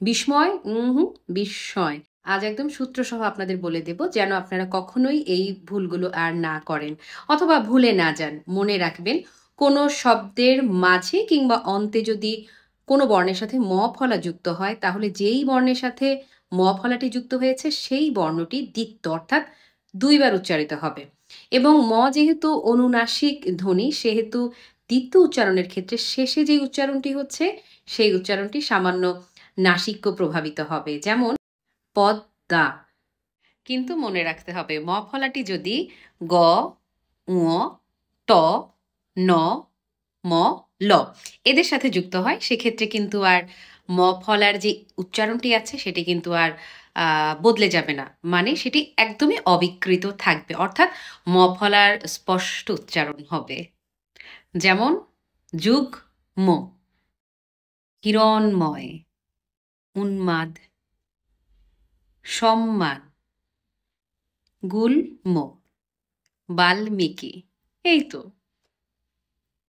বিস্ময়, বিস্ময়। আজ একদম সূত্রসহ আপনাদের বলে দেব যেন আপনারা কখনোই এই ভুলগুলো আর না করেন অথবা ভুলে না যান। মনে রাখবেন কোনো শব্দের মাঝে কিংবা অন্তে যদি কোনো বর্ণের সাথে ম ফলা যুক্ত হয় তাহলে যেই বর্ণের সাথে ম ফলাটি যুক্ত হয়েছে সেই বর্ণটি দ্বিত্ব অর্থাৎ ২ বার উচ্চারিত হবে। এবং ম যেহেতু অনুনাসিক ধ্বনি সেহেতু দ্বিত্ব উচ্চারণের ক্ষেত্রে শেষে যে উচ্চারণটি হচ্ছে সেই উচ্চারণটি সামান্য নাসিক্য প্রভাবিত হবে। যেমন পদ্মা। কিন্তু মনে রাখতে হবে ম ফলাটি যদি গ, ঙ, ত, ন, ম, ল এদের সাথে যুক্ত হয় সেক্ষেত্রে কিন্তু আর ম ফলার যে উচ্চারণটি আছে সেটি কিন্তু আর বদলে যাবে না। মানে সেটি একদমই অবিকৃত থাকবে। অর্থাৎ ম ফলার স্পষ্ট উচ্চারণ হবে। যেমন যুগ্ম, হিরণময়, উন্মাদ, সম্মান, গুল্ম, বাল্মীকি। এই তো।